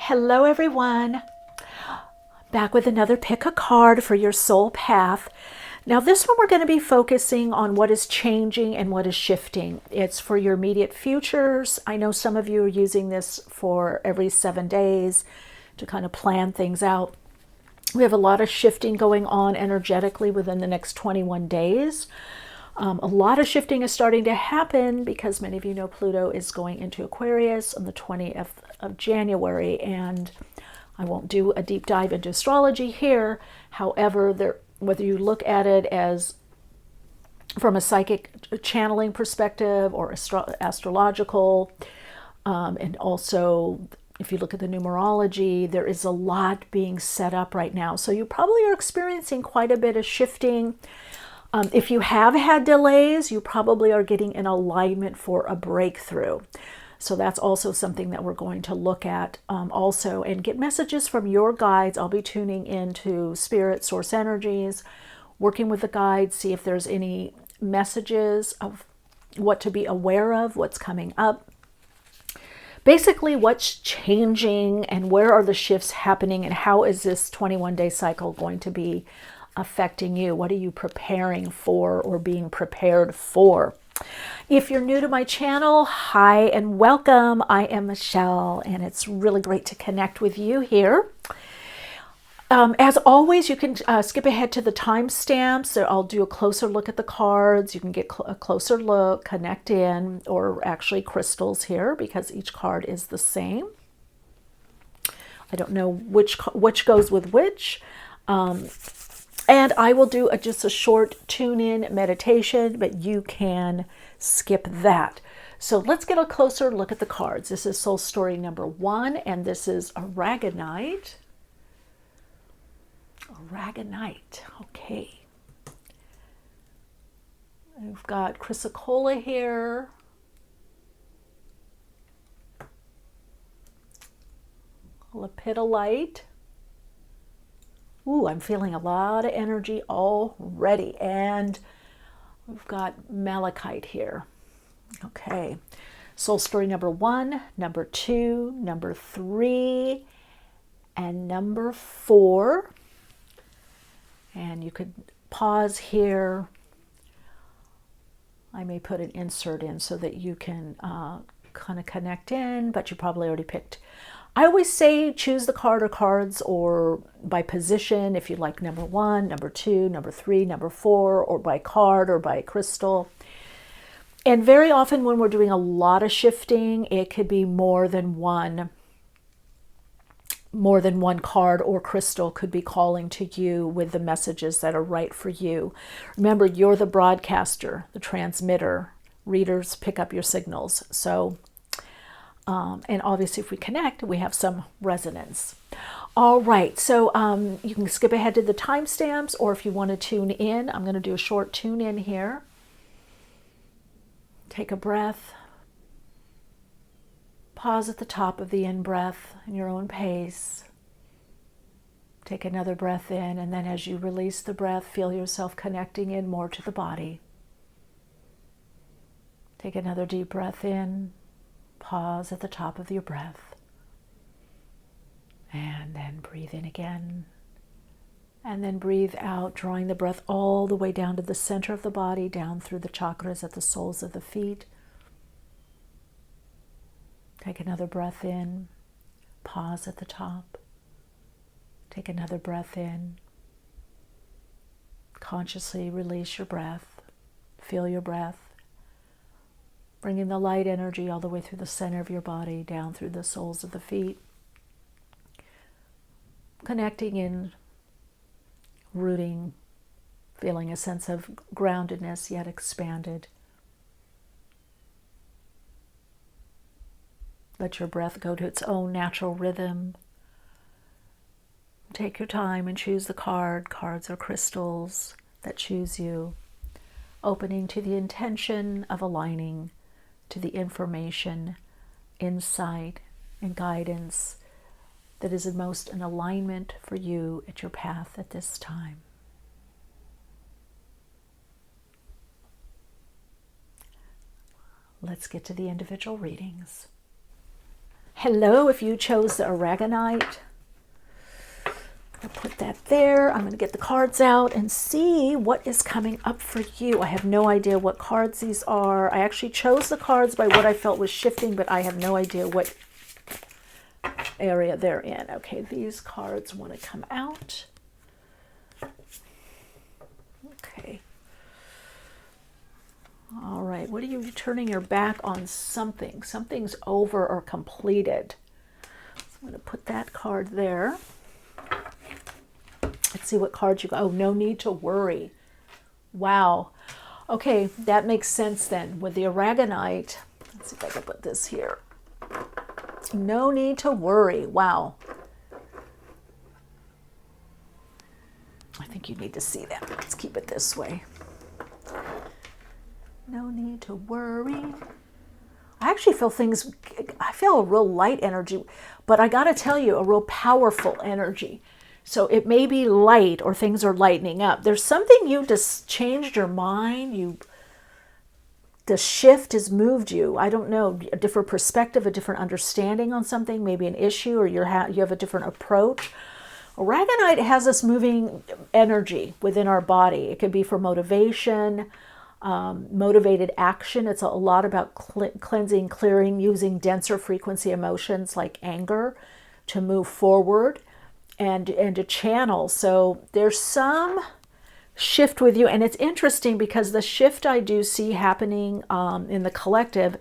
Hello everyone, back with another pick a card for your soul path. Now this one we're going to be focusing on what is changing and what is shifting. It's for your immediate futures. I know some of you are using this for every 7 days to kind of plan things out. We have a lot of shifting going on energetically within the next 21 days. A lot of shifting is starting to happen because many of you know Pluto is going into Aquarius on the 20th of January, and I won't do a deep dive into astrology here. However, whether you look at it as from a psychic channeling perspective or astrological, and also if you look at the numerology, there is a lot being set up right now. So you probably are experiencing quite a bit of shifting. If you have had delays, you probably are getting in alignment for a breakthrough. So that's also something that we're going to look at also, and get messages from your guides. I'll be tuning into spirit, source energies, working with the guides, see if there's any messages of what to be aware of, what's coming up. Basically, what's changing and where are the shifts happening, and how is this 21-day cycle going to be affecting you? What are you preparing for or being prepared for? If you're new to my channel, hi and welcome. I am Michele, and it's really great to connect with you here. As always, you can skip ahead to the timestamps. So I'll do a closer look at the cards. You can get a closer look, connect in, or actually crystals here because each card is the same. I don't know which goes with which. And I will do just a short tune-in meditation, but you can skip that. So let's get a closer look at the cards. This is soul story number 1, and this is Aragonite. Aragonite, okay. We've got Chrysocolla here. Lepidolite. Ooh, I'm feeling a lot of energy already. And we've got Malachite here. Okay. Soul story number 1, number 2, number 3, and number 4. And you could pause here. I may put an insert in so that you can kind of connect in, but you probably already picked. I always say choose the card or cards or by position if you like number 1, number 2, number 3, number 4, or by card or by crystal. And very often when we're doing a lot of shifting, it could be more than one card or crystal could be calling to you with the messages that are right for you. Remember, you're the broadcaster, the transmitter. Readers pick up your signals. So and obviously if we connect, we have some resonance. All right, so you can skip ahead to the timestamps, or if you want to tune in, I'm going to do a short tune in here. Take a breath. Pause at the top of the in-breath in your own pace. Take another breath in, and then as you release the breath, feel yourself connecting in more to the body. Take another deep breath in. Pause at the top of your breath. And then breathe in again. And then breathe out, drawing the breath all the way down to the center of the body, down through the chakras at the soles of the feet. Take another breath in. Pause at the top. Take another breath in. Consciously release your breath. Feel your breath. Bringing the light energy all the way through the center of your body, down through the soles of the feet. Connecting in, rooting, feeling a sense of groundedness yet expanded. Let your breath go to its own natural rhythm. Take your time and choose the card. Cards are crystals that choose you. Opening to the intention of aligning to the information, insight, and guidance that is most in alignment for you at your path at this time. Let's get to the individual readings. hello if you chose the Aragonite. I'll put that there. I'm going to get the cards out and see what is coming up for you. I have no idea what cards these are. I actually chose the cards by what I felt was shifting, but I have no idea what area they're in. Okay, these cards want to come out. Okay. All right, what are you turning your back on something? Something's over or completed. So I'm going to put that card there. Let's see what cards you got. Oh, no need to worry. Wow. Okay, that makes sense then. With the Aragonite, let's see if I can put this here. No need to worry. Wow. I think you need to see that. Let's keep it this way. No need to worry. I actually feel things, I feel a real light energy, but I got to tell you, a real powerful energy. So it may be light or things are lightening up. There's something you just changed your mind. The shift has moved you. I don't know, a different perspective, a different understanding on something, maybe an issue, or you have a different approach. Aragonite has us moving energy within our body. It could be for motivation, motivated action. It's a lot about cleansing, clearing, using denser frequency emotions like anger to move forward and to channel. So there's some shift with you, and it's interesting because the shift I do see happening in the collective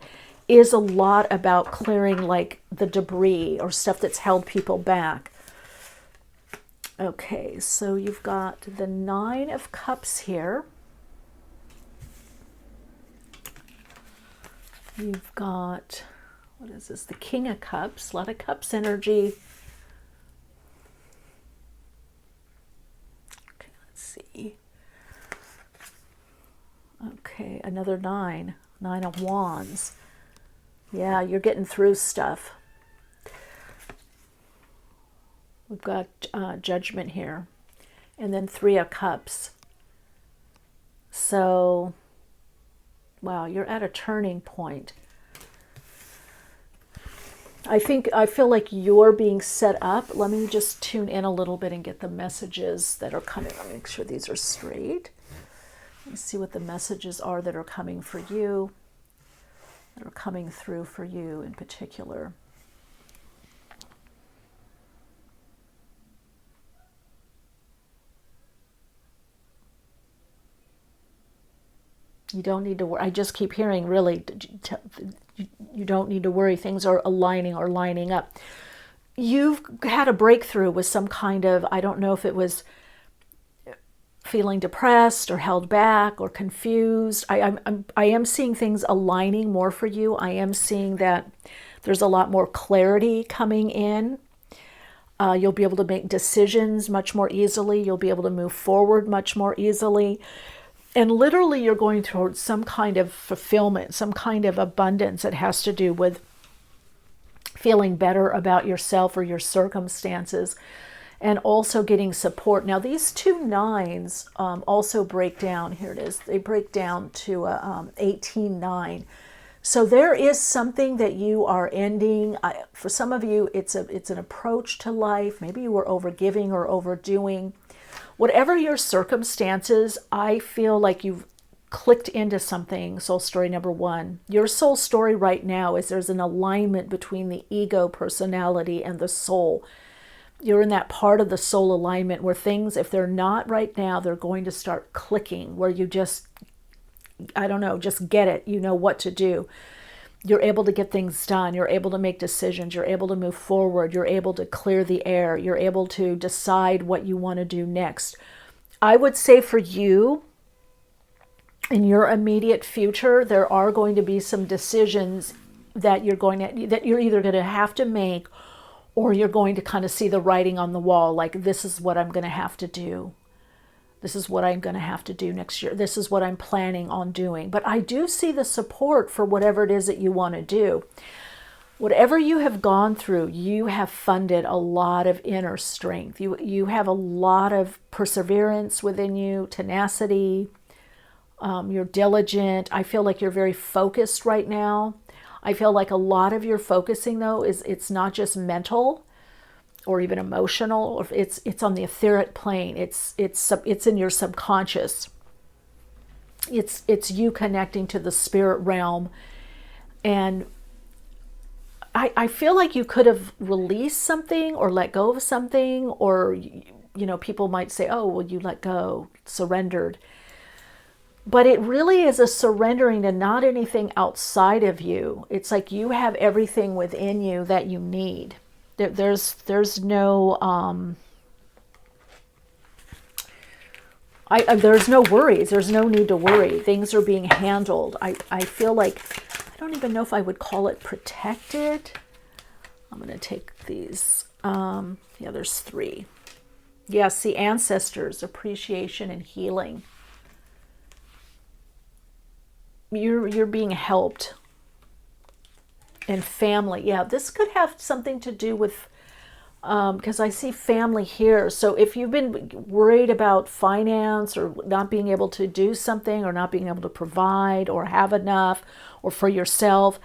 is a lot about clearing like the debris or stuff that's held people back. Okay, so you've got the Nine of Cups here. You've got, what is this? The King of Cups, a lot of Cups energy. Okay, let's see. Okay, another Nine of Wands. Yeah, you're getting through stuff. We've got Judgment here. And then Three of Cups. So, wow, you're at a turning point. I feel like you're being set up. Let me just tune in a little bit and get the messages that are coming. Let me make sure these are straight. Let me see what the messages are that are coming for you, that are coming through for you in particular. You don't need to worry. I just keep hearing, really, you don't need to worry. Things are aligning or lining up. You've had a breakthrough with some kind of, I don't know if it was feeling depressed or held back or confused. I am seeing things aligning more for you. I am seeing that there's a lot more clarity coming in. You'll be able to make decisions much more easily. You'll be able to move forward much more easily. And literally you're going towards some kind of fulfillment, some kind of abundance that has to do with feeling better about yourself or your circumstances, and also getting support. Now these two nines also break down, here it is, they break down to 18-9. So there is something that you are ending. For some of you, it's an approach to life. Maybe you were overgiving or overdoing. Whatever your circumstances, I feel like you've clicked into something, soul story number one. Your soul story right now is there's an alignment between the ego personality and the soul. You're in that part of the soul alignment where things, if they're not right now, they're going to start clicking, where you just, I don't know, just get it. You know what to do. You're able to get things done. You're able to make decisions. You're able to move forward. You're able to clear the air. You're able to decide what you want to do next. I would say for you, in your immediate future, there are going to be some decisions that you're either going to have to make, or you're going to kind of see the writing on the wall, like, this is what I'm going to have to do. This is what I'm going to have to do next year. This is what I'm planning on doing. But I do see the support for whatever it is that you want to do. Whatever you have gone through, you have funded a lot of inner strength. You have a lot of perseverance within you, tenacity. You're diligent. I feel like you're very focused right now. I feel like a lot of your focusing, though, is it's not just mental or even emotional, or it's on the etheric plane. It's in your subconscious. It's you connecting to the spirit realm. And I feel like you could have released something or let go of something, or people might say, oh, well, you let go, surrendered. But it really is a surrendering to not anything outside of you. It's like you have everything within you that you need. There's no there's no worries. There's no need to worry. Things are being handled. I feel like, I don't even know if I would call it protected. I'm going to take these. Yeah, there's 3. Yes, the ancestors, appreciation and healing. You're being helped. And family. Yeah, this could have something to do with, because I see family here. So if you've been worried about finance or not being able to do something or not being able to provide or have enough or for yourself,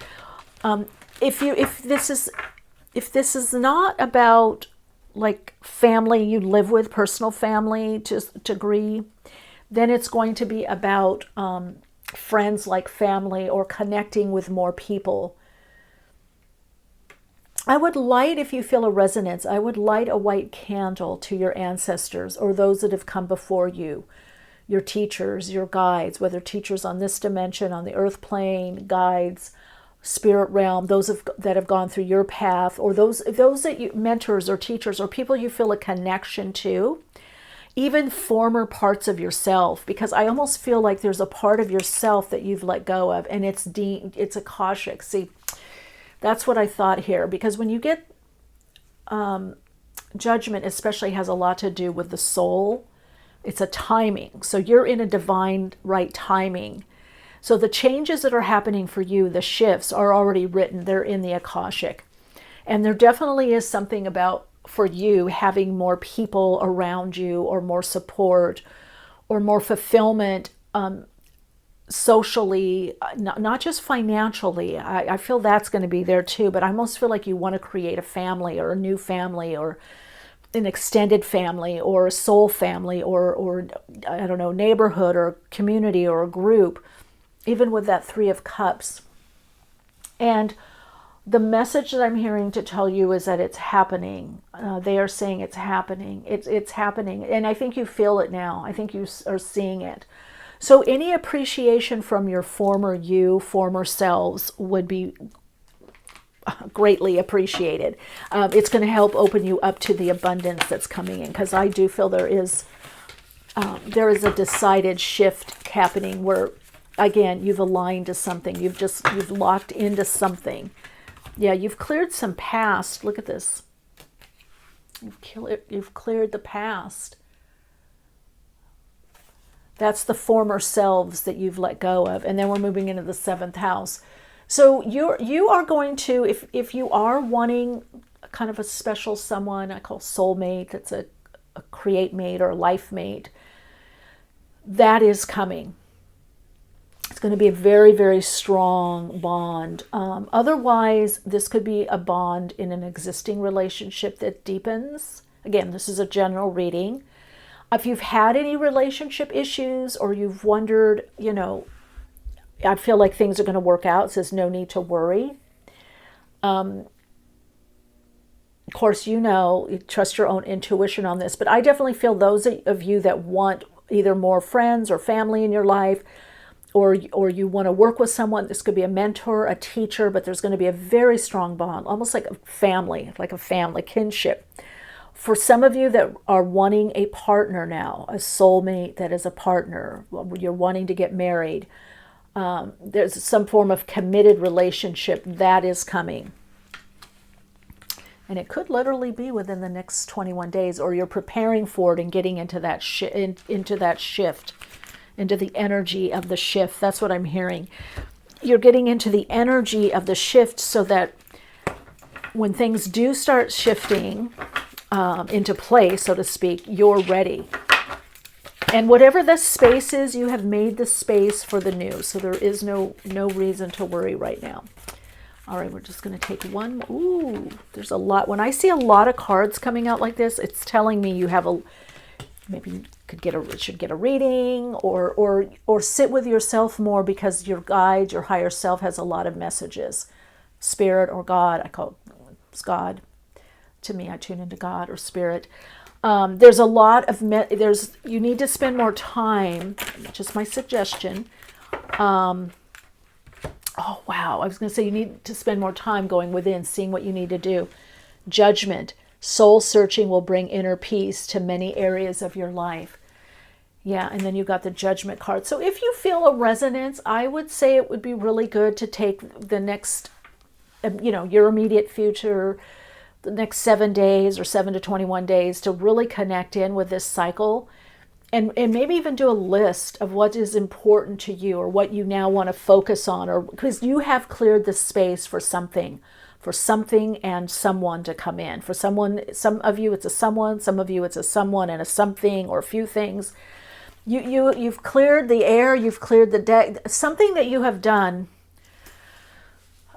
if this is not about like family you live with, personal family to a degree, then it's going to be about friends like family or connecting with more people. I would light, if you feel a resonance, I would light a white candle to your ancestors or those that have come before you, your teachers, your guides, whether teachers on this dimension, on the earth plane, guides, spirit realm, those that have gone through your path, or those that you, mentors or teachers or people you feel a connection to, even former parts of yourself, because I almost feel like there's a part of yourself that you've let go of, and it's Akashic. See, that's what I thought here, because when you get judgment, especially, has a lot to do with the soul. It's a timing. So you're in a divine right timing. So the changes that are happening for you, the shifts, are already written. They're in the Akashic. And there definitely is something about, for you, having more people around you, or more support, or more fulfillment socially, not just financially. I feel that's going to be there too, but I almost feel like you want to create a family, or a new family, or an extended family, or a soul family, or I don't know, neighborhood or community or a group, even with that 3 of Cups. And the message that I'm hearing to tell you is that it's happening. They are saying it's happening. It's happening. And I think you feel it now. I think you are seeing it. So any appreciation from your former selves would be greatly appreciated. It's going to help open you up to the abundance that's coming in, because I do feel there is a decided shift happening where, again, you've aligned to something. You've locked into something. Yeah, you've cleared some past. Look at this. You've cleared the past. That's the former selves that you've let go of. And then we're moving into the 7th house. So you are going to, if you are wanting kind of a special someone, I call soulmate, that's a create mate or a life mate, that is coming. It's going to be a very, very strong bond. Otherwise, this could be a bond in an existing relationship that deepens. Again, this is a general reading. If you've had any relationship issues, or you've wondered, I feel like things are going to work out. It says no need to worry. Of course, you trust your own intuition on this, but I definitely feel those of you that want either more friends or family in your life, or you want to work with someone, this could be a mentor, a teacher, but there's going to be a very strong bond, almost like a family, kinship. For some of you that are wanting a partner now, a soulmate that is a partner, you're wanting to get married, there's some form of committed relationship that is coming. And it could literally be within the next 21 days, or you're preparing for it and getting into that shift, into the energy of the shift. That's what I'm hearing. You're getting into the energy of the shift so that when things do start shifting into place, so to speak, you're ready. And whatever the space is, you have made the space for the new. So there is no reason to worry right now. All right, we're just going to take one. Ooh, there's a lot. When I see a lot of cards coming out like this, it's telling me you have a, maybe you should get a reading, or sit with yourself more, because your guide, your higher self, has a lot of messages. Spirit or God, I call it God. To me, I tune into God or Spirit. There's a lot of, you need to spend more time, just my suggestion. Oh, wow. I was going to say you need to spend more time going within, seeing what you need to do. Judgment. Soul searching will bring inner peace to many areas of your life. Yeah, and then you got the Judgment card. So if you feel a resonance, I would say it would be really good to take the next, your immediate future, the next 7 days or 7 to 21 days to really connect in with this cycle. And maybe even do a list of what is important to you, or what you now want to focus on, or because you have cleared the space for something and someone to come in. For someone, some of you it's a someone, some of you it's a someone and a something, or a few things. You've cleared the air, you've cleared the deck, something that you have done.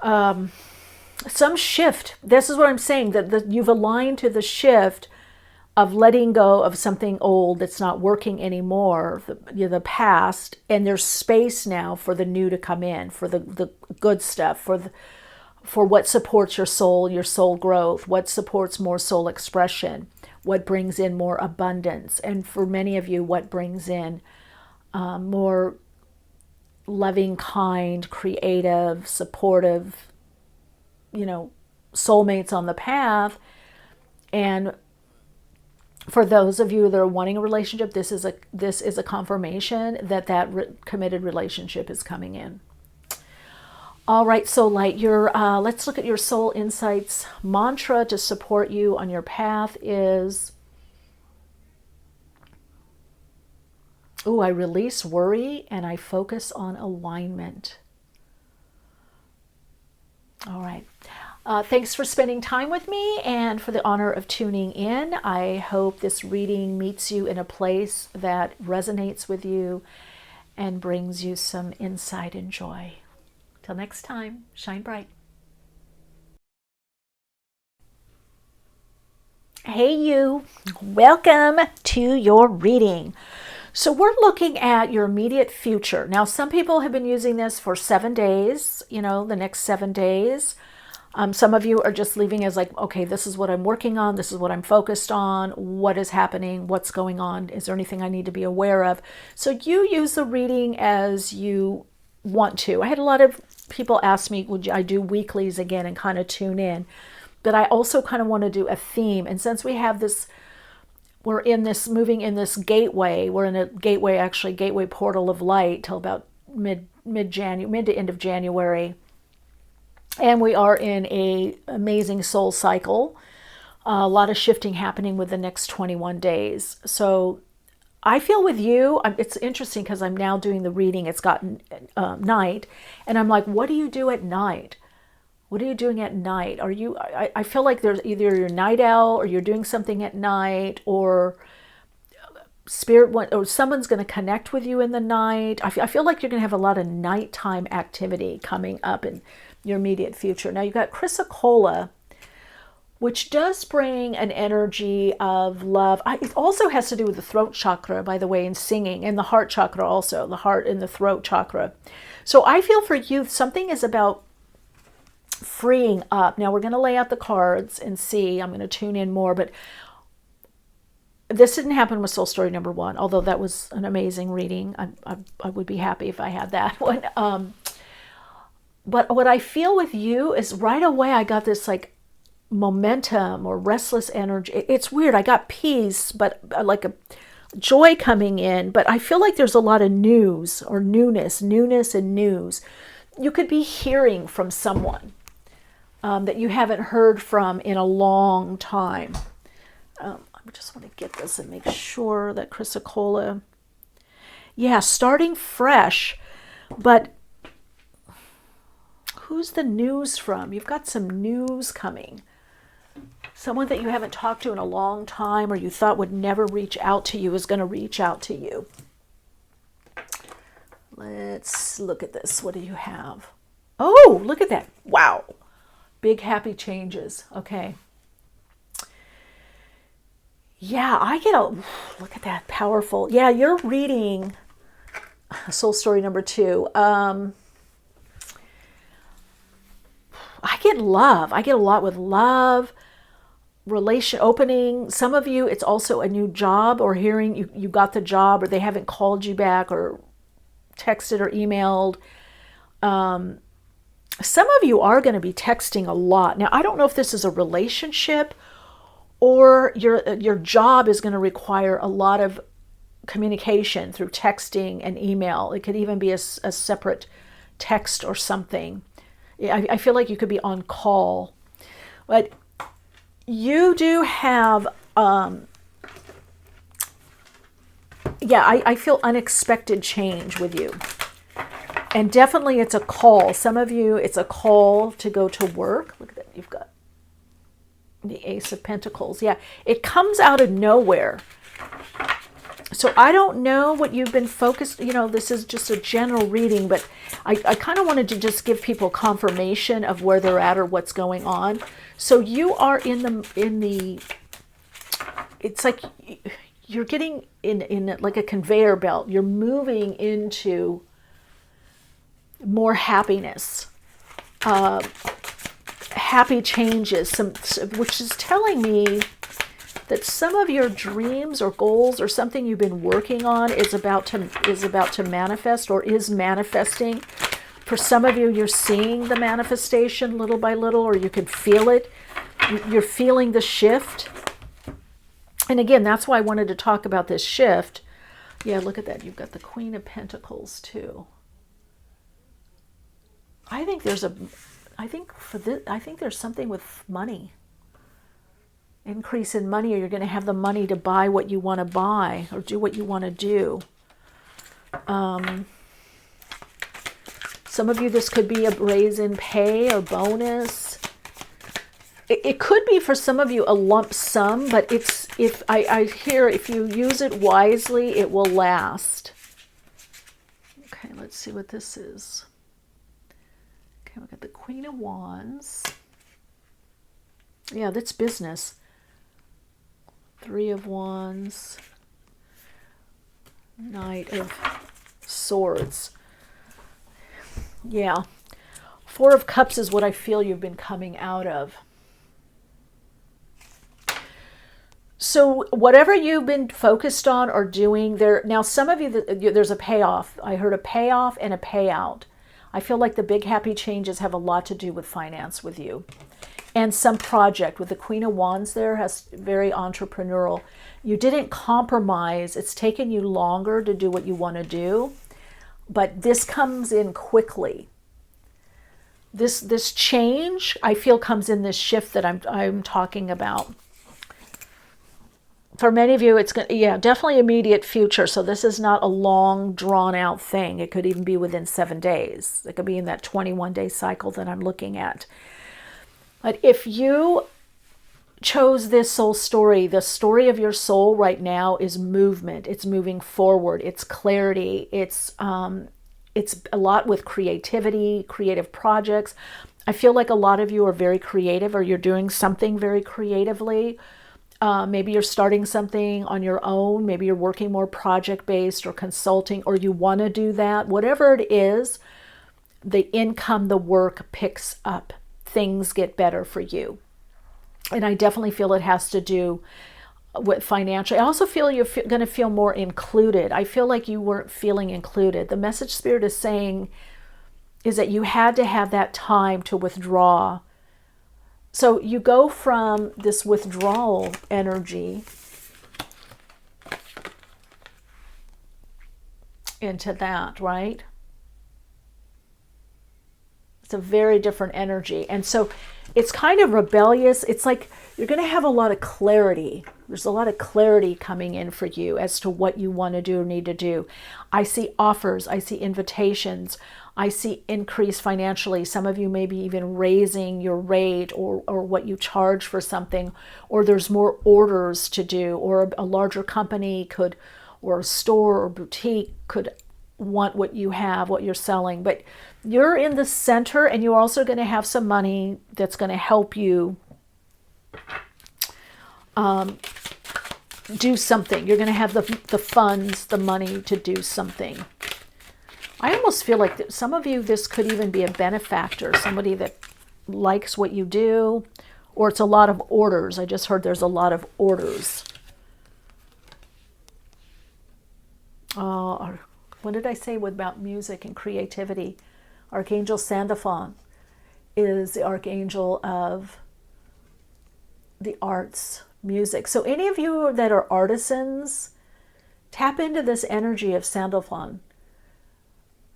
Some shift. This is what I'm saying, that you've aligned to the shift of letting go of something old that's not working anymore, the past, and there's space now for the new to come in, for the good stuff, for what supports your soul growth, what supports more soul expression, what brings in more abundance, and for many of you, what brings in more loving, kind, creative, supportive, soulmates on the path. And for those of you that are wanting a relationship, this is a confirmation that committed relationship is coming in. All right, so Light, let's look at your Soul Insights mantra to support you on your path is, I release worry and I focus on alignment. All right. Thanks for spending time with me and for the honor of tuning in. I hope this reading meets you in a place that resonates with you and brings you some insight and joy. Till next time, shine bright. Hey you, welcome to your reading. So we're looking at your immediate future. Now, some people have been using this for 7 days, the next 7 days. Some of you are just leaving as like, okay, this is what I'm working on. This is what I'm focused on. What is happening? What's going on? Is there anything I need to be aware of? So you use the reading as you want to. I had a lot of people ask me, would I do weeklies again and kind of tune in? But I also kind of want to do a theme. And since we have this, moving in this gateway, we're in a gateway portal of light till about mid to end of January. And we are in a amazing soul cycle. A lot of shifting happening with the next 21 days. So I feel with you, it's interesting because I'm now doing the reading. It's gotten night. And I'm like, what do you do at night? What are you doing at night? I feel like there's either your night owl or you're doing something at night, or or someone's going to connect with you in the night. I feel like you're going to have a lot of nighttime activity coming up in your immediate future. Now you've got Chrysocolla, which does bring an energy of love. It also has to do with the throat chakra, by the way, and singing, and the heart chakra also, the heart and the throat chakra. So I feel for you, something is about freeing up. Now we're going to lay out the cards and see. I'm going to tune in more, but this didn't happen with Soul Story number 1, although that was an amazing reading. I would be happy if I had that one. But what I feel with you is right away I got this like momentum or restless energy. It's weird. I got peace, but like a joy coming in. But I feel like there's a lot of news or newness and news. You could be hearing from someone that you haven't heard from in a long time. I just want to get this and make sure that Chrysocolla, starting fresh, but who's the news from? You've got some news coming. Someone that you haven't talked to in a long time or you thought would never reach out to you is going to reach out to you. Let's look at this. What do you have? Oh, look at that. Wow. Big happy changes. Okay. Yeah, I get a look at that, powerful. Yeah, you're reading soul story number 2. I get love. I get a lot with love, relation opening. Some of you, it's also a new job, or hearing you got the job, or they haven't called you back or texted or emailed. Some of you are going to be texting a lot. Now, I don't know if this is a relationship, or your job is going to require a lot of communication through texting and email. It could even be a separate text or something. I feel like you could be on call. But you do have, I feel unexpected change with you. And definitely it's a call. Some of you, it's a call to go to work. Look at that. You've got the Ace of Pentacles. Yeah, it comes out of nowhere. So I don't know what you've been focused, this is just a general reading, but I kind of wanted to just give people confirmation of where they're at or what's going on. So you are in the it's like you're getting in like a conveyor belt. You're moving into more happiness, happy changes, which is telling me that some of your dreams or goals or something you've been working on is about to manifest, or is manifesting. For some of you, you're seeing the manifestation little by little, or you can feel it. You're feeling the shift. And again, that's why I wanted to talk about this shift. Yeah, look at that. You've got the Queen of Pentacles too. I think there's something with money. Increase in money, or you're going to have the money to buy what you want to buy or do what you want to do. Some of you, this could be a raise in pay or bonus. It could be for some of you a lump sum, but I hear if you use it wisely, it will last. Okay, let's see what this is. Okay, we got the Queen of Wands. Yeah, that's business. 3 of Wands. Knight of Swords. Yeah. 4 of Cups is what I feel you've been coming out of. So whatever you've been focused on or doing there, now some of you, there's a payoff. I heard a payoff and a payout. I feel like the big happy changes have a lot to do with finance with you. And some project with the Queen of Wands there has very entrepreneurial. You didn't compromise. It's taken you longer to do what you want to do, but this comes in quickly. This change, I feel, comes in this shift that I'm talking about. For many of you, it's going, definitely immediate future. So this is not a long, drawn-out thing. It could even be within 7 days. It could be in that 21-day cycle that I'm looking at. But if you chose this soul story, the story of your soul right now is movement. It's moving forward. It's clarity. It's a lot with creativity, creative projects. I feel like a lot of you are very creative, or you're doing something very creatively. Maybe you're starting something on your own. Maybe you're working more project-based or consulting, or you want to do that. Whatever it is, the income, the work picks up. Things get better for you. And I definitely feel it has to do with financial. I also feel you're going to feel more included. I feel like you weren't feeling included. The message Spirit is saying is that you had to have that time to withdraw. So you go from this withdrawal energy into that, right? It's a very different energy. And so it's kind of rebellious. It's like you're going to have a lot of clarity. There's a lot of clarity coming in for you as to what you want to do or need to do. I see offers. I see invitations. I see increase financially. Some of you may be even raising your rate or what you charge for something, or there's more orders to do, or a larger company could, or a store or boutique could want what you have, what you're selling. But you're in the center, and you're also going to have some money that's going to help you do something. You're going to have the funds, the money to do something. I almost feel like some of you, this could even be a benefactor, somebody that likes what you do, or it's a lot of orders. I just heard there's a lot of orders. What did I say about music and creativity? Archangel Sandalphon is the archangel of the arts, music. So any of you that are artisans, tap into this energy of Sandalphon,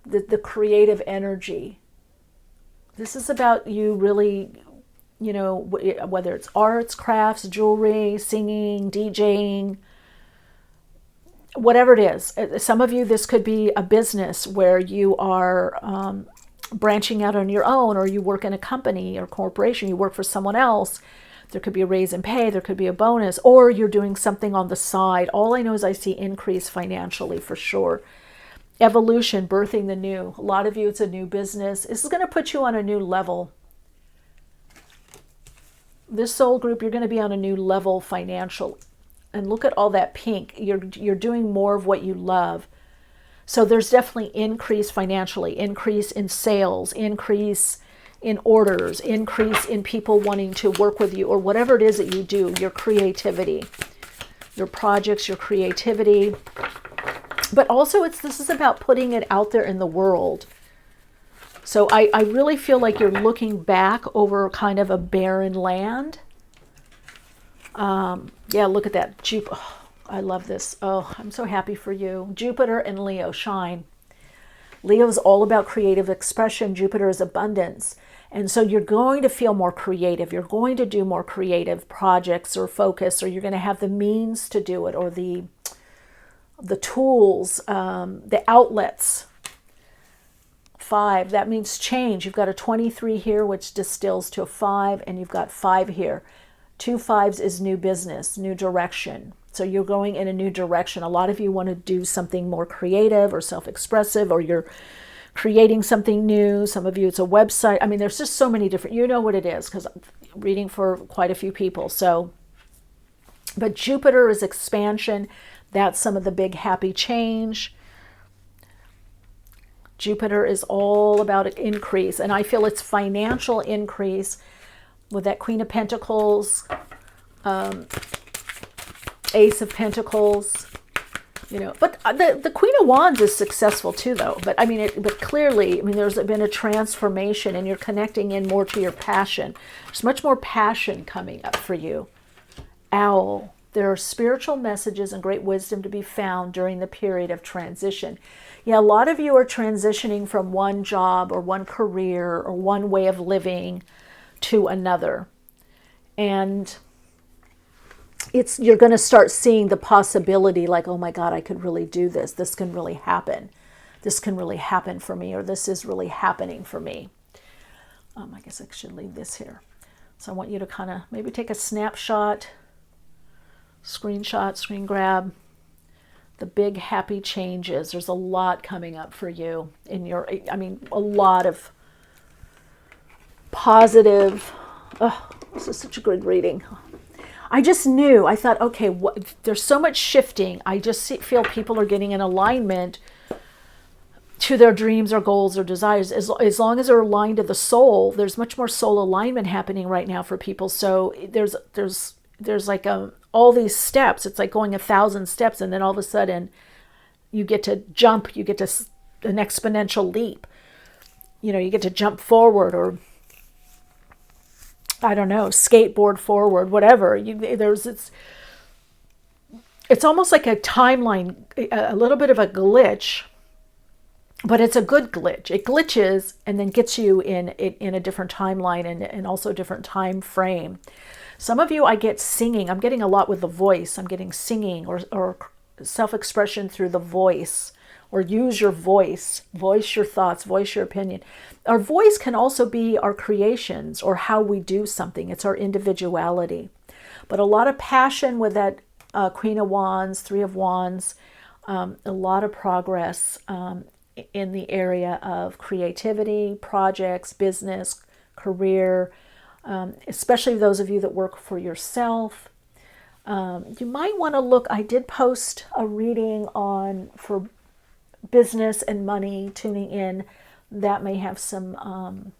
the creative energy. This is about you really, you know, whether it's arts, crafts, jewelry, singing, DJing, whatever it is. Some of you, this could be a business where you are branching out on your own, or you work in a company or corporation, you work for someone else. There could be a raise in pay, there could be a bonus, or you're doing something on the side. All I know is I see increase financially for sure. Evolution, birthing the new. A lot of you, it's a new business. This is going to put you on a new level. This soul group, you're going to be on a new level financially. And look at all that pink. You're doing more of what you love. So there's definitely increase financially, increase in sales, increase in orders, increase in people wanting to work with you, or whatever it is that you do, your creativity, your projects, your creativity. But also this is about putting it out there in the world. So I really feel like you're looking back over kind of a barren land. Yeah, look at that. Oh, I love this. Oh, I'm so happy for you. Jupiter and Leo shine. Leo is all about creative expression. Jupiter is abundance. And so you're going to feel more creative. You're going to do more creative projects or focus, or you're going to have the means to do it, or the tools, the outlets. 5, that means change. You've got a 23 here, which distills to a 5, and you've got 5 here. 2 5s is new business, new direction. So you're going in a new direction. A lot of you want to do something more creative or self-expressive, or you're creating something new. Some of you, it's a website. I mean, there's just so many different, you know what it is, because I'm reading for quite a few people. So, but Jupiter is expansion. That's some of the big happy change. Jupiter is all about increase, and I feel it's financial increase with that Queen of Pentacles, Ace of Pentacles, you know. But the Queen of Wands is successful too, though. But I mean, but clearly, I mean, there's been a transformation, and you're connecting in more to your passion. There's much more passion coming up for you. Owl. There are spiritual messages and great wisdom to be found during the period of transition. Yeah, a lot of you are transitioning from one job or one career or one way of living to another. And you're going to start seeing the possibility, like, oh my God, I could really do this. This can really happen. This can really happen for me, or this is really happening for me. I guess I should leave this here. So I want you to kind of maybe take a snapshot, screenshot, screen grab, the big happy changes. There's a lot coming up for you in your, I mean, a lot of positive. Oh, this is such a good reading. I just knew, I thought, okay, there's so much shifting. I just feel people are getting in alignment to their dreams or goals or desires. As long as they're aligned to the soul, there's much more soul alignment happening right now for people. So there's like all these steps. It's like going 1,000 steps, and then all of a sudden you get to jump, you get to an exponential leap. You know, you get to jump forward, or I don't know, skateboard forward, whatever. It's almost like a timeline, a little bit of a glitch, but it's a good glitch. It glitches and then gets you in a different timeline and also a different time frame. Some of you, I get singing. I'm getting a lot with the voice. I'm getting singing or self-expression through the voice, or use your voice your thoughts, voice your opinion. Our voice can also be our creations or how we do something. It's our individuality. But a lot of passion with that Queen of Wands, 3 of Wands, a lot of progress. in the area of creativity, projects, business, career, especially those of you that work for yourself. You might want to look, I did post a reading on for business and money, tuning in. That may have some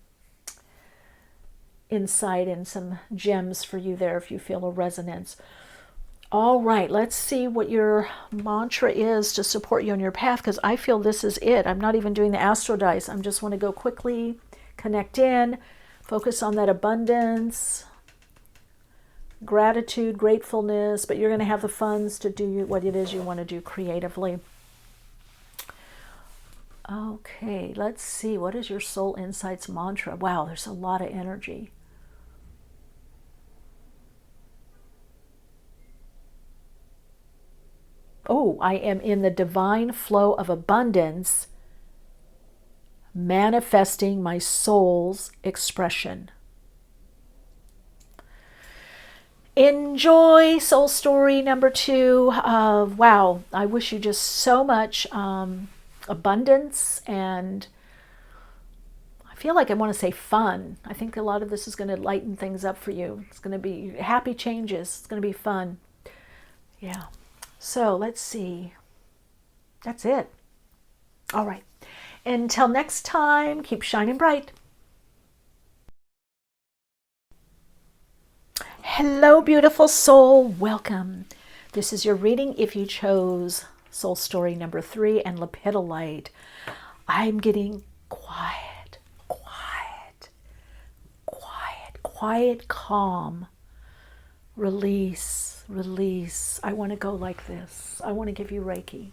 insight and some gems for you there if you feel a resonance. All right, let's see what your mantra is to support you on your path, because I feel this is it. I'm not even doing the astro dice. I just want to go quickly, connect in, focus on that abundance, gratitude, gratefulness, but you're going to have the funds to do what it is you want to do creatively. Okay, let's see. What is your soul insights mantra? Wow, there's a lot of energy. Oh, I am in the divine flow of abundance, manifesting my soul's expression. Enjoy soul story number 2. Wow, I wish you just so much abundance, and I feel like I want to say fun. I think a lot of this is going to lighten things up for you. It's going to be happy changes. It's going to be fun. Yeah. So let's see. That's it. All right. Until next time, keep shining bright. Hello, beautiful soul. Welcome. This is your reading if you chose soul story number 3 and Lepidolite. I'm getting quiet, calm, release. I want to go like this. I want to give you Reiki.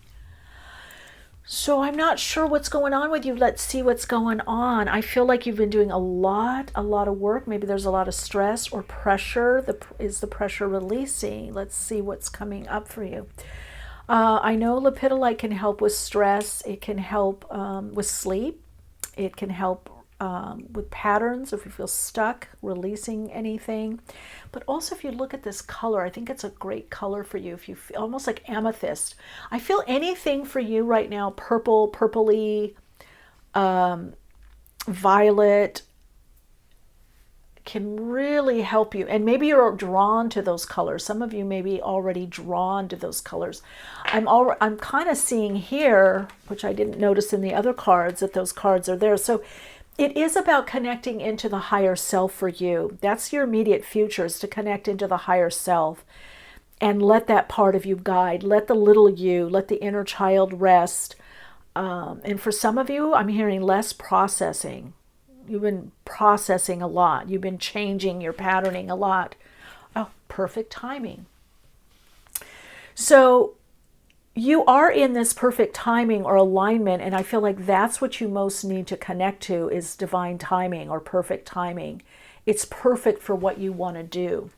So I'm not sure what's going on with you. Let's see what's going on. I feel like you've been doing a lot of work. Maybe there's a lot of stress or pressure. Is the pressure releasing? Let's see what's coming up for you. I know Lepidolite can help with stress. It can help with sleep. It can help with patterns if you feel stuck, releasing anything. But also if you look at this color, I think it's a great color for you. If you feel almost like amethyst. I feel anything for you right now, purple, purpley, violet, can really help you. And maybe you're drawn to those colors. Some of you may be already drawn to those colors. I'm kind of seeing here, which I didn't notice in the other cards, that those cards are there. So it is about connecting into the higher self for you. That's your immediate future, is to connect into the higher self and let that part of you guide. Let the little you, let the inner child rest. And for some of you, I'm hearing less processing. You've been processing a lot. You've been changing your patterning a lot. Oh, perfect timing. So you are in this perfect timing or alignment, and I feel like that's what you most need to connect to, is divine timing or perfect timing. It's perfect for what you want to do.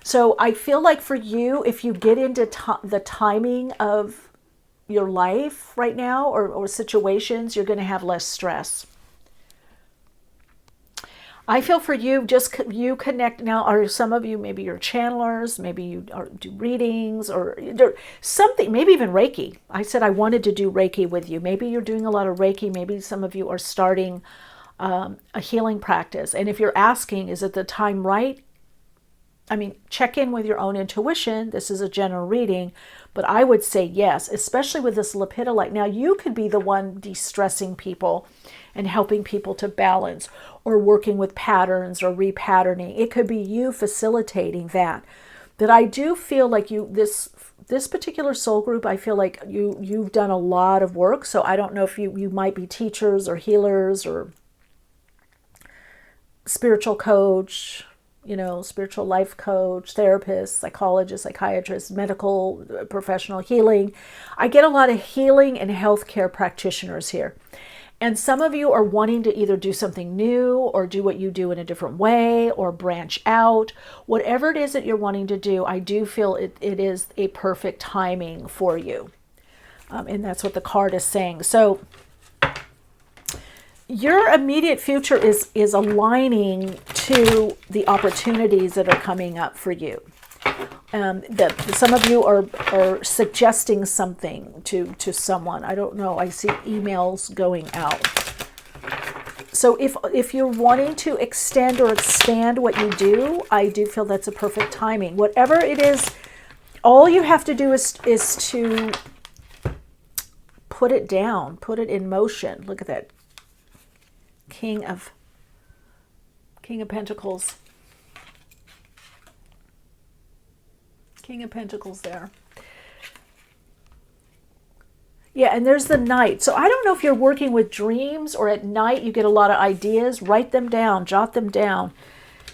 So I feel like for you, if you get into the timing of your life right now or situations, you're going to have less stress. I feel for you, just you connect now, or some of you, maybe you're channelers, maybe you do readings or something, maybe even Reiki. I said I wanted to do Reiki with you. Maybe you're doing a lot of Reiki. Maybe some of you are starting a healing practice. And if you're asking, is it the time right? I mean, check in with your own intuition. This is a general reading, but I would say yes, especially with this Lepidolite. Now, you could be the one de-stressing people and helping people to balance, or working with patterns or repatterning. It could be you facilitating that. But I do feel like this particular soul group, I feel like you've done a lot of work. So I don't know if you might be teachers or healers or spiritual coach, spiritual life coach, therapist, psychologist, psychiatrist, medical professional, healing. I get a lot of healing and healthcare practitioners here. And some of you are wanting to either do something new or do what you do in a different way or branch out. Whatever it is that you're wanting to do, I do feel it is a perfect timing for you. And that's what the card is saying. So your immediate future is aligning to the opportunities that are coming up for you. That some of you are suggesting something to someone. I don't know. I see emails going out. So if you're wanting to extend or expand what you do, I do feel that's a perfect timing. Whatever it is, all you have to do is to put it down, put it in motion. Look at that. King of Pentacles. King of Pentacles there. Yeah, and there's the Knight. So I don't know if you're working with dreams or at night you get a lot of ideas. Write them down, jot them down.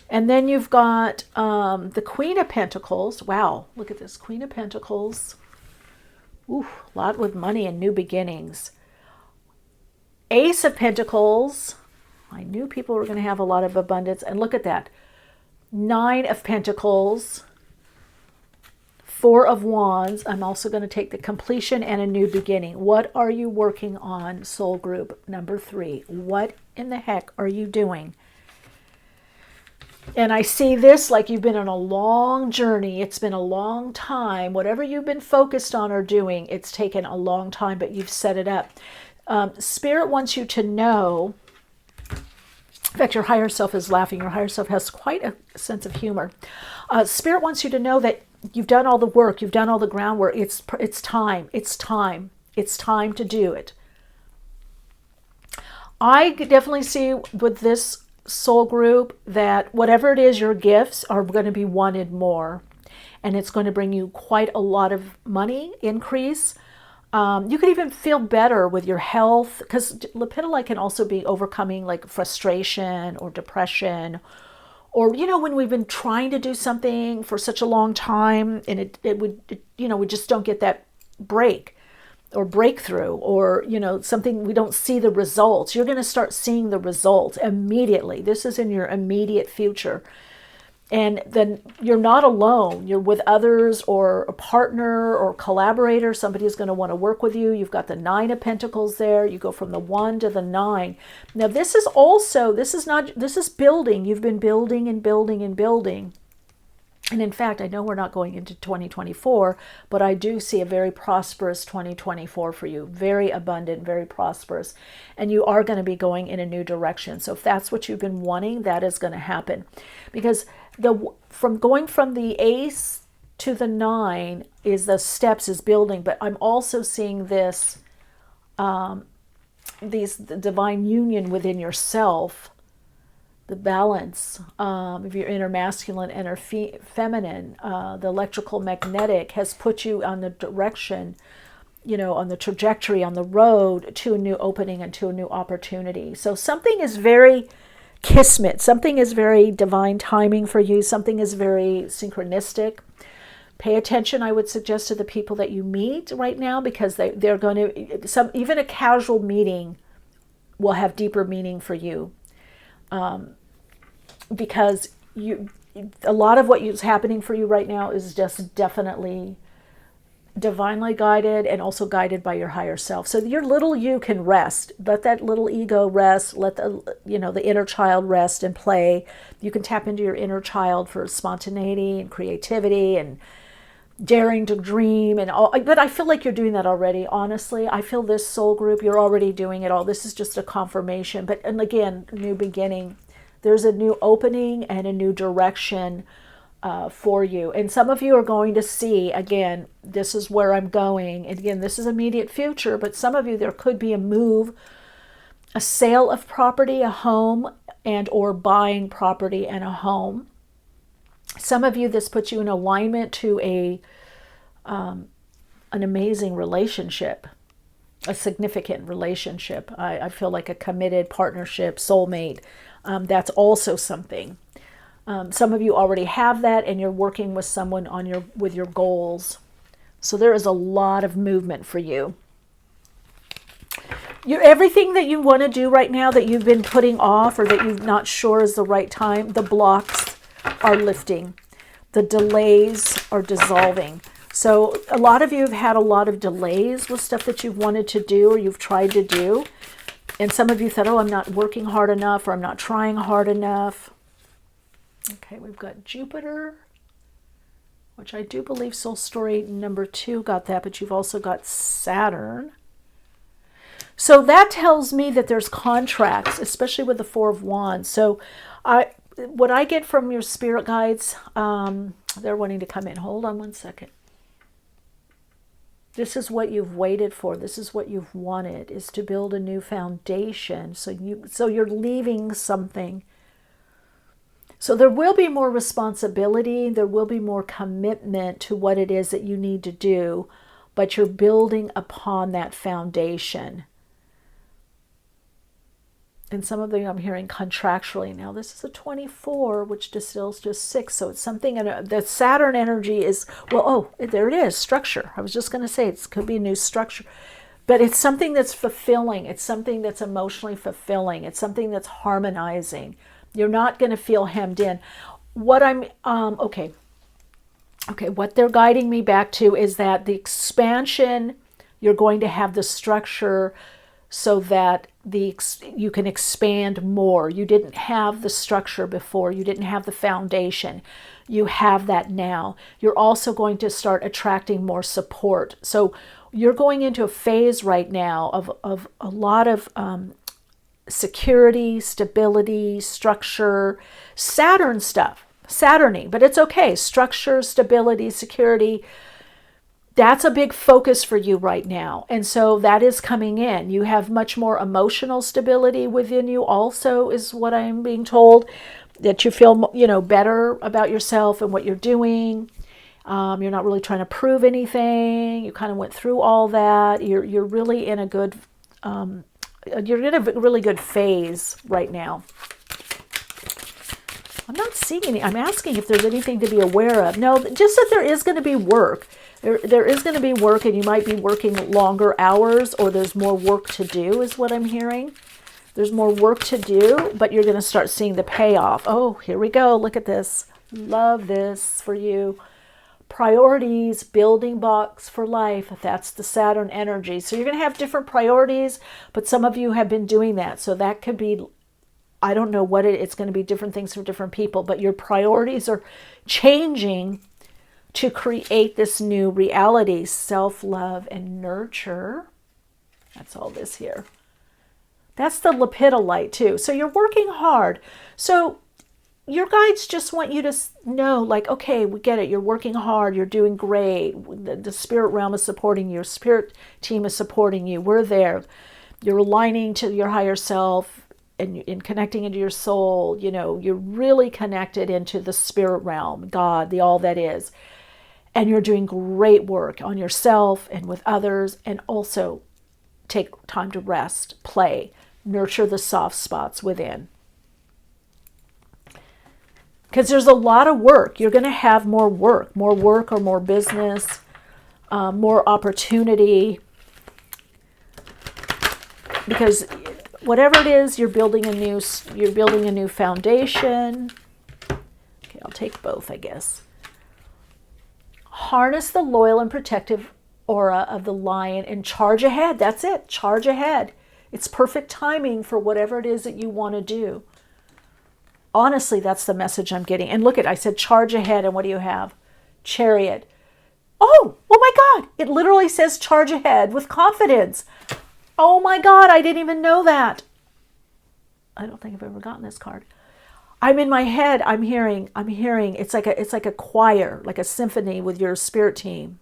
And then you've got the Queen of Pentacles. Wow, look at this. Queen of Pentacles. Ooh, a lot with money and new beginnings. Ace of Pentacles. I knew people were going to have a lot of abundance. And look at that. 9 of Pentacles. 4 of Wands. I'm also going to take the completion and a new beginning. What are you working on, soul group number 3? What in the heck are you doing? And I see this like you've been on a long journey. It's been a long time. Whatever you've been focused on or doing, it's taken a long time, but you've set it up. Spirit wants you to know, in fact, your higher self is laughing. Your higher self has quite a sense of humor. Spirit wants you to know that you've done all the work. You've done all the groundwork. It's time. It's time. It's time to do it. I definitely see with this soul group that whatever it is, your gifts are going to be wanted more. And it's going to bring you quite a lot of money increase. You could even feel better with your health, because Lepidolite can also be overcoming like frustration or depression, or, you know, when we've been trying to do something for such a long time and we just don't get that break or breakthrough, or, you know, something, we don't see the results. You're going to start seeing the results immediately. This is in your immediate future. And then you're not alone. You're with others or a partner or collaborator. Somebody is going to want to work with you. You've got the 9 of Pentacles there. You go from the 1 to the 9. Now this is building. You've been building and building and building. And in fact, I know we're not going into 2024, but I do see a very prosperous 2024 for you. Very abundant, very prosperous. And you are going to be going in a new direction. So if that's what you've been wanting, that is going to happen. Because going from the Ace to the 9 is the steps, is building. But I'm also seeing this, the divine union within yourself. The balance of your inner masculine, inner feminine, the electrical magnetic has put you on the direction, you know, on the trajectory, on the road to a new opening and to a new opportunity. So something is very kismet, something is very divine timing for you, something is very synchronistic. Pay attention, I would suggest, to the people that you meet right now, because they're going to, even a casual meeting will have deeper meaning for you. Because a lot of what is happening for you right now is just definitely divinely guided and also guided by your higher self. So your little you can rest. Let that little ego rest. Let the inner child rest and play. You can tap into your inner child for spontaneity and creativity and daring to dream and all. But I feel like you're doing that already. Honestly, I feel this soul group, you're already doing it all. This is just a confirmation. And again, new beginning. There's a new opening and a new direction for you. And some of you are going to see, again, this is where I'm going. And again, this is immediate future, but some of you, there could be a move, a sale of property, a home, and or buying property and a home. Some of you, this puts you in alignment to an amazing relationship, a significant relationship. I feel like a committed partnership, soulmate. That's also something. Some of you already have that, and you're working with someone with your goals. So there is a lot of movement for you. Everything that you want to do right now that you've been putting off or that you're not sure is the right time, the blocks are lifting. The delays are dissolving. So a lot of you have had a lot of delays with stuff that you've wanted to do or you've tried to do. And some of you thought, oh, I'm not working hard enough, or I'm not trying hard enough. Okay, we've got Jupiter. which I do believe soul story number 2 got that, but you've also got Saturn. So that tells me that there's contracts, especially with the 4 of Wands. So what I get from your spirit guides, they're wanting to come in. Hold on one second. This is what you've waited for. This is what you've wanted, is to build a new foundation. So you're leaving something. So there will be more responsibility. There will be more commitment to what it is that you need to do, but you're building upon that foundation. And some of them I'm hearing contractually. Now this is a 24, which distills to a 6. So it's something, the Saturn energy is, well, oh, there it is, structure. I was just going to say it could be a new structure. But it's something that's fulfilling. It's something that's emotionally fulfilling. It's something that's harmonizing. You're not going to feel hemmed in. What I'm, okay, what they're guiding me back to is that the expansion, you're going to have the structure so that you can expand more. You didn't have the structure before. You didn't have the foundation. You have that now. You're also going to start attracting more support. So you're going into a phase right now of a lot of security, stability, structure, Saturn stuff, Saturny, but it's okay. Structure, stability, security, that's a big focus for you right now. And so that is coming in. You have much more emotional stability within you also, is what I'm being told, that you feel, better about yourself and what you're doing. You're not really trying to prove anything. You kind of went through all that. You're really in a good, you're in a really good phase right now. I'm not seeing any. I'm asking if there's anything to be aware of. No, just that there is going to be work. There is going to be work, and you might be working longer hours, or there's more work to do, is what I'm hearing. There's more work to do, but you're going to start seeing the payoff. Oh, here we go. Look at this. Love this for you. Priorities, building blocks for life. That's the Saturn energy. So you're going to have different priorities, but some of you have been doing that. So that could be, I don't know what it's going to be, different things for different people, but your priorities are changing to create this new reality, self-love and nurture. That's all this here. That's the Lepidolite too. So you're working hard. So your guides just want you to know, like, okay, we get it. You're working hard. You're doing great. The spirit realm is supporting you. Your spirit team is supporting you. We're there. You're aligning to your higher self and connecting into your soul. You're really connected into the spirit realm, God, the all that is. And you're doing great work on yourself and with others, and also take time to rest, play, nurture the soft spots within. Because there's a lot of work. You're going to have more work or more business, more opportunity. Because whatever it is, you're building a new foundation. Okay, I'll take both, I guess. Harness the loyal and protective aura of the lion and charge ahead. That's it. Charge ahead. It's perfect timing for whatever it is that you want to do. Honestly, that's the message I'm getting. And look I said charge ahead, and what do you have? Chariot. Oh my God. It literally says charge ahead with confidence. Oh my God, I didn't even know that. I don't think I've ever gotten this card. I'm in my head, I'm hearing, it's like a choir, like a symphony with your spirit team.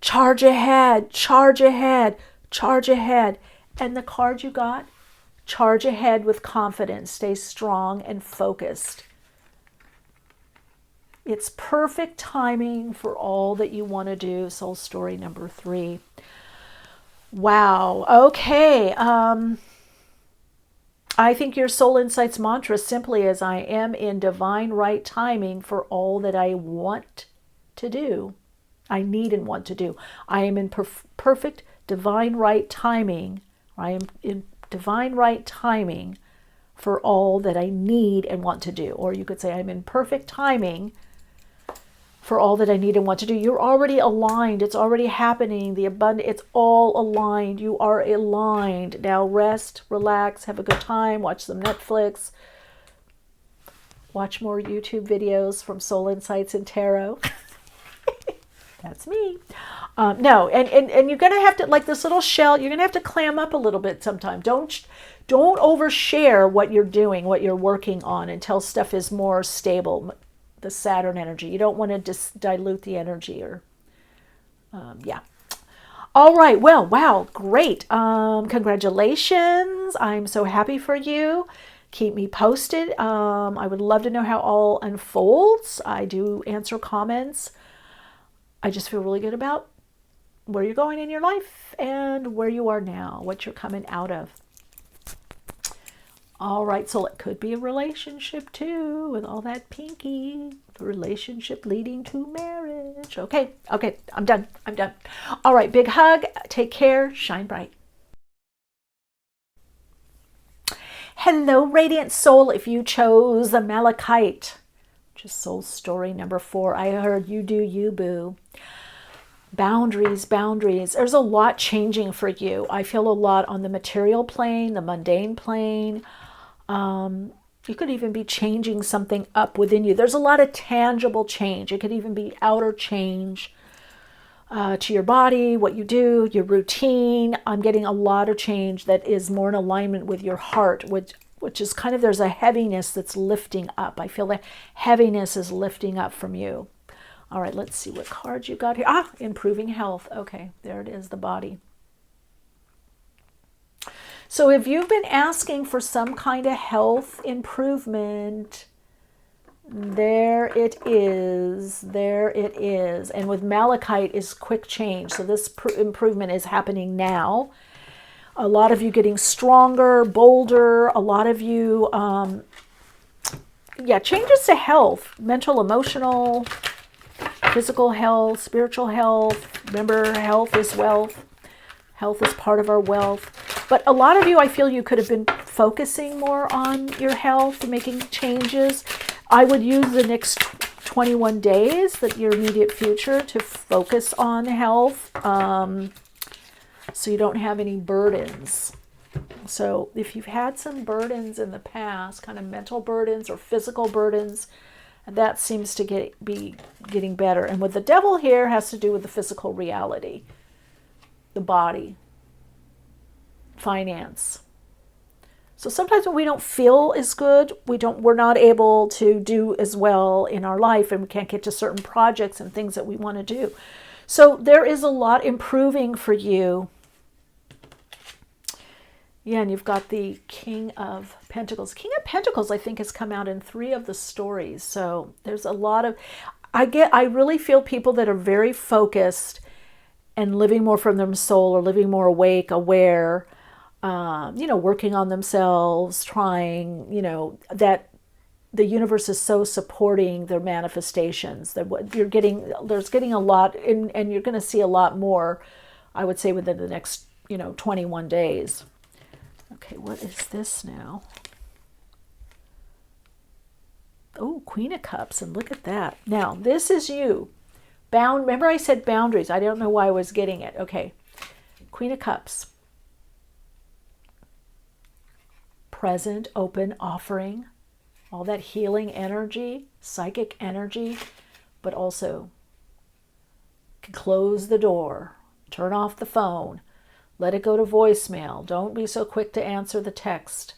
Charge ahead, charge ahead, charge ahead. And the card you got, charge ahead with confidence, stay strong and focused. It's perfect timing for all that you want to do. Soul story number 3. Wow. Okay. I think your soul insights mantra simply is, I am in divine right timing for all that I want to do. I need and want to do. I am in perfect divine right timing. I am in divine right timing for all that I need and want to do. Or you could say, I'm in perfect timing for all that I need and want to do. You're already aligned. It's already happening. The abundant, it's all aligned. You are aligned. Now rest, relax, have a good time, watch some Netflix, watch more YouTube videos from Soul Insights and Tarot. That's me. No, and you're going to have to, like this little shell, you're going to have to clam up a little bit sometime. Don't overshare what you're doing, what you're working on until stuff is more stable, the Saturn energy. You don't want to dilute the energy or, yeah. All right. Well, wow. Great. Congratulations. I'm so happy for you. Keep me posted. I would love to know how all unfolds. I do answer comments. I just feel really good about where you're going in your life and where you are now, what you're coming out of. All right, so it could be a relationship too, with all that pinky. The relationship leading to marriage. Okay, I'm done. All right, big hug. Take care. Shine bright. Hello, Radiant Soul. If you chose the Malachite, which is soul story number 4, I heard you do you, boo. Boundaries. There's a lot changing for you. I feel a lot on the material plane, the mundane plane. You could even be changing something up within you. There's a lot of tangible change. It could even be outer change to your body, what you do, your routine. I'm getting a lot of change that is more in alignment with your heart, which is kind of, there's a heaviness that's lifting up. I feel that heaviness is lifting up from you. All right, let's see what cards you got here. Improving health. Okay, there it is, the body. So if you've been asking for some kind of health improvement, there it is. And with Malachite is quick change. So this improvement is happening now. A lot of you stronger, bolder. A lot of you, changes to health, mental, emotional, physical health, spiritual health. Remember, health is wealth. Health is part of our wealth. But a lot of you, I feel you could have been focusing more on your health, making changes. I would use the next 21 days, your immediate future, to focus on health, so you don't have any burdens. So if you've had some burdens in the past, kind of mental burdens or physical burdens, that seems to be getting better. And with the devil here has to do with the physical reality, the body, finance. So sometimes when we don't feel as good, we're not able to do as well in our life, and we can't get to certain projects and things that we want to do. So there is a lot improving for you. Yeah, and you've got the King of Pentacles. King of Pentacles, I think, has come out in 3 of the stories. So there's a lot of, I really feel people that are very focused and living more from their soul, or living more awake, aware, working on themselves, trying, that the universe is so supporting their manifestations that what you're getting, there's getting a lot, and you're going to see a lot more, I would say, within the next, 21 days. Okay, what is this now? Oh, Queen of Cups, and look at that. Now, this is you. Remember I said boundaries. I don't know why I was getting it. Okay, Queen of Cups. Present, open, offering, all that healing energy, psychic energy, but also close the door, turn off the phone, let it go to voicemail. Don't be so quick to answer the text,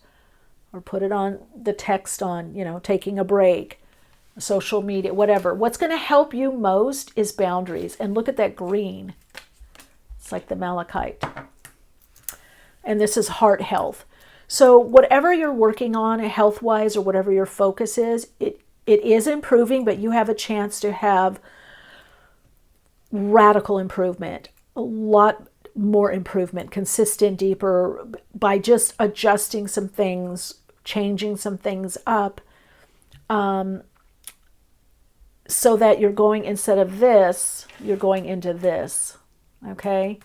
or put it on the text on, taking a break, social media, whatever. What's going to help you most is boundaries. And look at that green. It's like the Malachite. And this is heart health. So whatever you're working on health-wise, or whatever your focus is, it is improving, but you have a chance to have radical improvement, a lot more improvement, consistent, deeper, by just adjusting some things, changing some things up, so that you're going, instead of this, you're going into this, okay?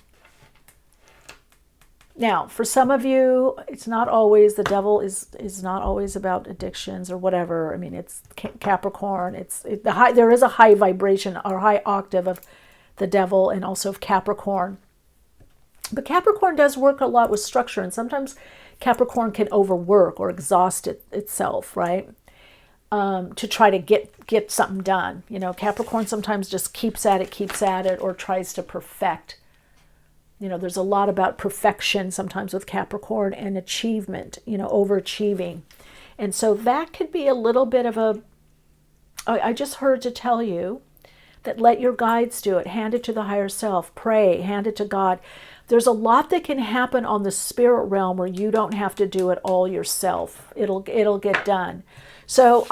Now, for some of you, it's not always, the devil is not always about addictions or whatever. I mean, it's Capricorn. There is a high vibration or high octave of the devil, and also of Capricorn. But Capricorn does work a lot with structure, and sometimes Capricorn can overwork or exhaust itself, right? to try to get something done. You know, Capricorn sometimes just keeps at it, or tries to perfect. You know, there's a lot about perfection sometimes with Capricorn and achievement, you know, overachieving. And so that could be a little bit of a, I just heard to tell you that let your guides do it. Hand it to the higher self. Pray. Hand it to God. There's a lot that can happen on the spirit realm where you don't have to do it all yourself. It'll get done. So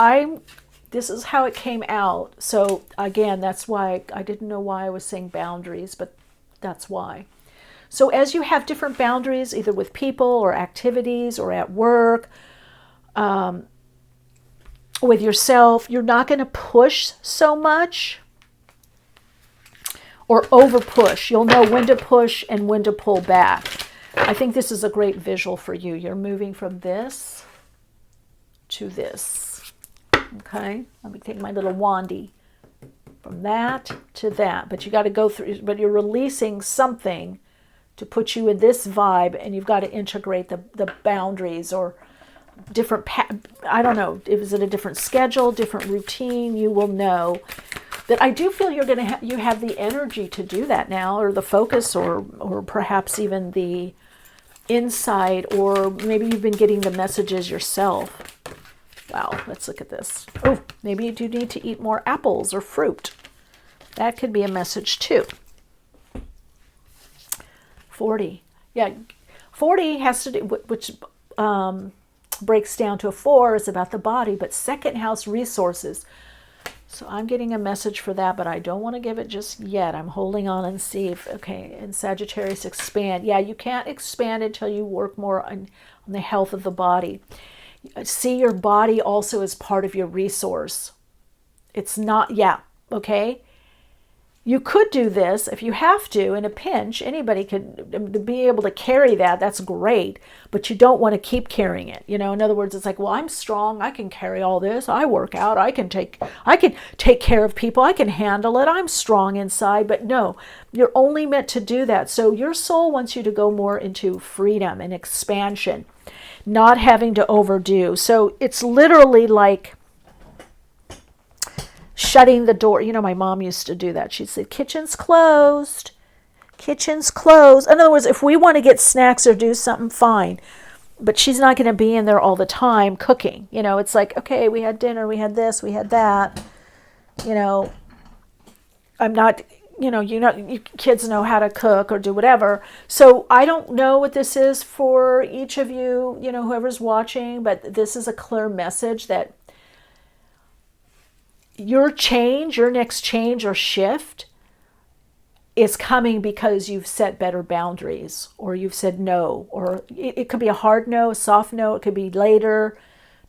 this is how it came out. So again, that's why I didn't know why I was saying boundaries, but that's why. So as you have different boundaries, either with people or activities or at work, with yourself, you're not going to push so much or over push. You'll know when to push and when to pull back. I think this is a great visual for you. You're moving from this to this. Okay, let me take my little wandy. From that to that. But you got to go through, but you're releasing something to put you in this vibe, and you've got to integrate the boundaries or different, I don't know, is it a different schedule, different routine? You will know that I do feel you're going to you have the energy to do that now, or the focus, or perhaps even the insight, or maybe you've been getting the messages yourself. Wow, let's look at this. Oh, maybe you do need to eat more apples or fruit. That could be a message too. 40. Yeah, 40 has to do, which breaks down to a 4, is about the body, but second house resources. So I'm getting a message for that, but I don't want to give it just yet. I'm holding on and see if, okay, and Sagittarius, expand. Yeah, you can't expand until you work more on the health of the body. See your body also as part of your resource. It's not, yeah, okay? You could do this if you have to in a pinch. Anybody could be able to carry that. That's great, but you don't want to keep carrying it. You know, in other words, it's like, well, I'm strong. I can carry all this. I work out. I can take care of people. I can handle it. I'm strong inside. But no, you're only meant to do that. So your soul wants you to go more into freedom and expansion, not having to overdo. So it's literally like shutting the door. You know, my mom used to do that. She'd say, kitchen's closed. Kitchen's closed. In other words, if we want to get snacks or do something, fine. But she's not going to be in there all the time cooking. You know, it's like, okay, we had dinner, we had this, we had that. You know, I'm not, you know, you kids know how to cook or do whatever. So I don't know what this is for each of you, you know, whoever's watching, but this is a clear message that your change, your next change or shift is coming because you've set better boundaries, or you've said no, or it could be a hard no, a soft no, it could be later,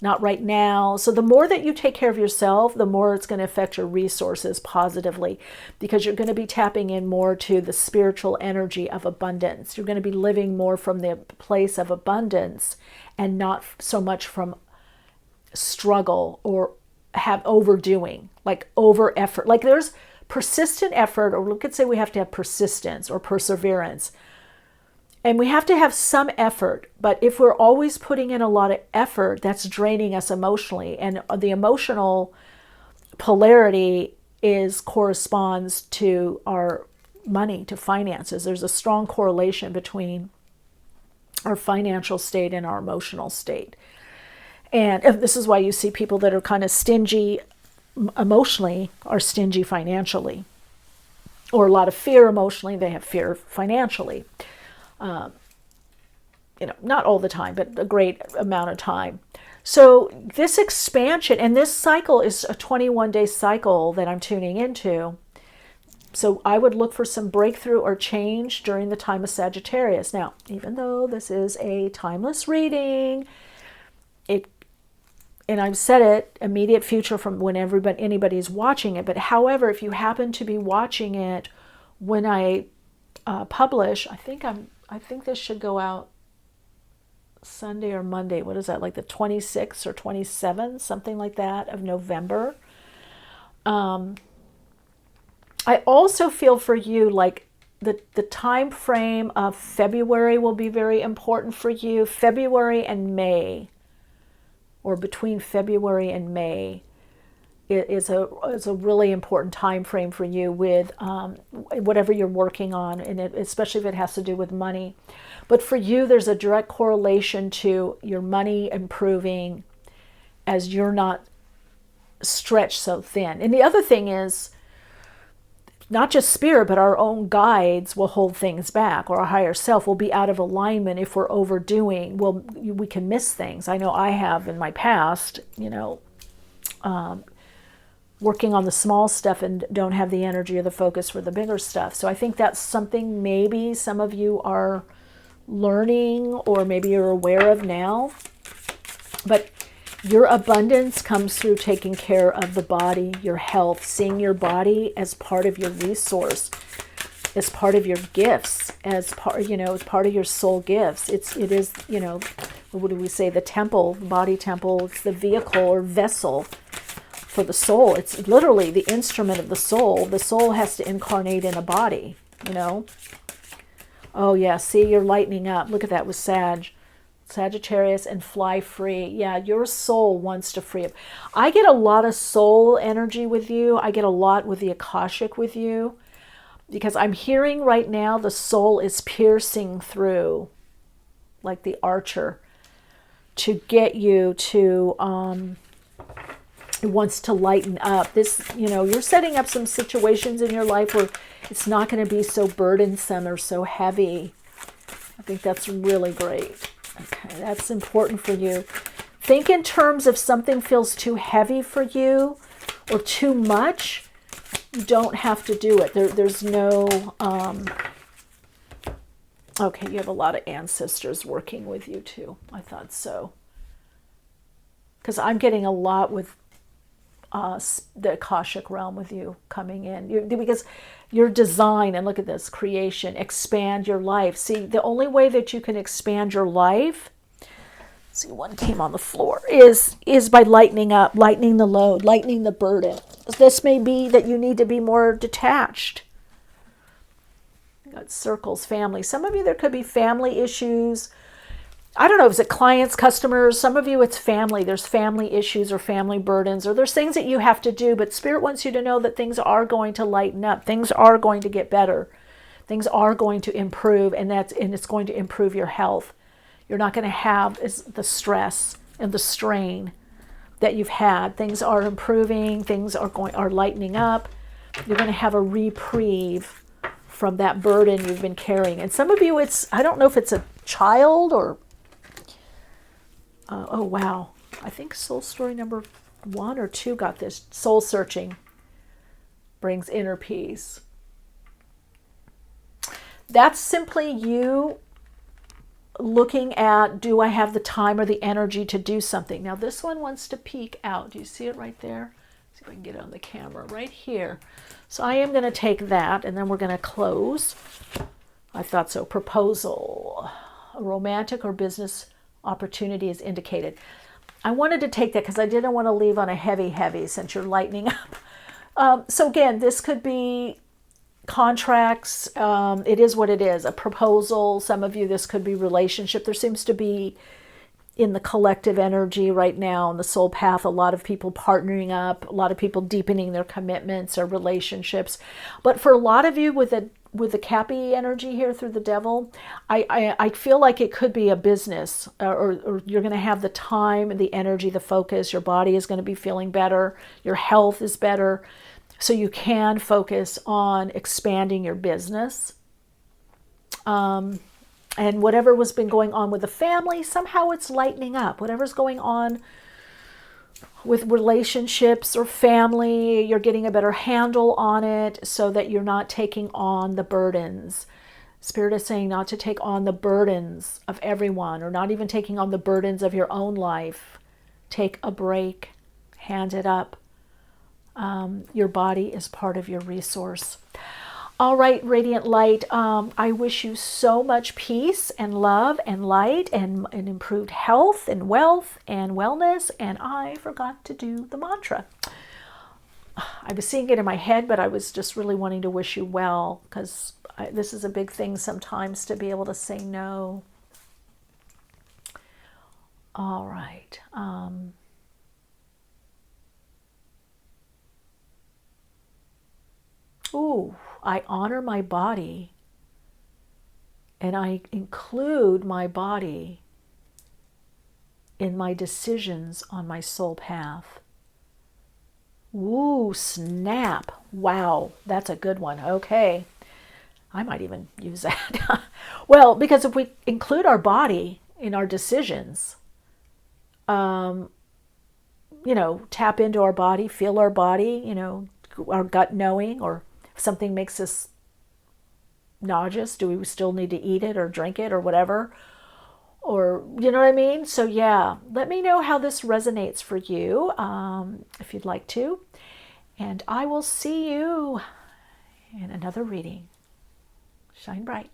not right now. So the more that you take care of yourself, the more it's going to affect your resources positively, because you're going to be tapping in more to the spiritual energy of abundance. You're going to be living more from the place of abundance and not so much from struggle or have overdoing, like over effort. Like there's persistent effort, or we could say we have to have persistence or perseverance, and we have to have some effort. But if we're always putting in a lot of effort, that's draining us emotionally, and the emotional polarity corresponds to our money, to finances. There's a strong correlation between our financial state and our emotional state. And this is why you see people that are kind of stingy emotionally are stingy financially, or a lot of fear emotionally, they have fear financially. You know, not all the time, but a great amount of time. So this expansion, and this cycle is a 21-day cycle that I'm tuning into. So I would look for some breakthrough or change during the time of Sagittarius. Now, even though this is a timeless reading, and I've said it, immediate future from when anybody's watching it. But however, if you happen to be watching it when I publish, I think this should go out Sunday or Monday. What is that, like the 26th or 27th, something like that, of November. I also feel for you like the time frame of February will be very important for you. February and May, or between February and May is a really important time frame for you with whatever you're working on, and especially if it has to do with money. But for you, there's a direct correlation to your money improving as you're not stretched so thin. And the other thing is, not just spirit, but our own guides will hold things back, or our higher self will be out of alignment if we're overdoing. Well, we can miss things. I know I have in my past, working on the small stuff and don't have the energy or the focus for the bigger stuff. So I think that's something maybe some of you are learning, or maybe you're aware of now. But your abundance comes through taking care of the body, your health, seeing your body as part of your resource, as part of your gifts, as part, as part of your soul gifts. It is, what do we say? The temple, the body temple. It's the vehicle or vessel for the soul. It's literally the instrument of the soul. The soul has to incarnate in a body, Oh yeah, see, you're lightening up. Look at that with Sagittarius and fly free. Yeah, your soul wants to free up. I get a lot of soul energy with you. I get a lot with the Akashic with you, because I'm hearing right now the soul is piercing through like the archer to get you to it wants to lighten up. This, you're setting up some situations in your life where it's not going to be so burdensome or so heavy. I think that's really great. Okay, that's important for you. Think in terms of something feels too heavy for you or too much. You don't have to do it. There's no... Okay, you have a lot of ancestors working with you too. I thought so. Because I'm getting a lot with the Akashic realm with you coming in. Because your design, and look at this, creation, expand your life. See, the only way that you can expand your life, see, one came on the floor, is by lightening up, lightening the load, lightening the burden. This may be that you need to be more detached. You got circles, family. Some of you, there could be family issues. I don't know, is it clients, customers? Some of you, it's family. There's family issues or family burdens, or there's things that you have to do, but Spirit wants you to know that things are going to lighten up. Things are going to get better. Things are going to improve, and it's going to improve your health. You're not going to have the stress and the strain that you've had. Things are improving. Things are lightening up. You're going to have a reprieve from that burden you've been carrying. And some of you, I don't know if it's a child or... oh, wow. I think soul story number 1 or 2 got this. Soul searching brings inner peace. That's simply you looking at, do I have the time or the energy to do something? Now, this one wants to peek out. Do you see it right there? See if I can get it on the camera right here. So I am going to take that, and then we're going to close. I thought so. Proposal. A romantic or business opportunity is indicated. I wanted to take that because I didn't want to leave on a heavy since you're lightening up. So again, this could be contracts. It is what it is. A proposal. Some of you, this could be relationship. There seems to be, in the collective energy right now, in the soul path, a lot of people partnering up, a lot of people deepening their commitments or relationships. But for a lot of you with the Cappy energy here through the devil, I feel like it could be a business, or you're going to have the time and the energy, the focus. Your body is going to be feeling better. Your health is better. So you can focus on expanding your business. And whatever was been going on with the family, somehow it's lightening up. Whatever's going on with relationships or family, you're getting a better handle on it so that you're not taking on the burdens. Spirit is saying not to take on the burdens of everyone, or not even taking on the burdens of your own life. Take a break, hand it up. Your body is part of your resource. All right, Radiant Light, I wish you so much peace and love and light and improved health and wealth and wellness. And I forgot to do the mantra. I was seeing it in my head, but I was just really wanting to wish you well, because this is a big thing sometimes, to be able to say no. All right. ooh, I honor my body and I include my body in my decisions on my soul path. Ooh, snap. Wow, that's a good one. Okay. I might even use that. Well, because if we include our body in our decisions, tap into our body, feel our body, our gut knowing, or if something makes us nauseous, do we still need to eat it or drink it or whatever? Or, you know what I mean? So yeah, let me know how this resonates for you, if you'd like to. And I will see you in another reading. Shine bright.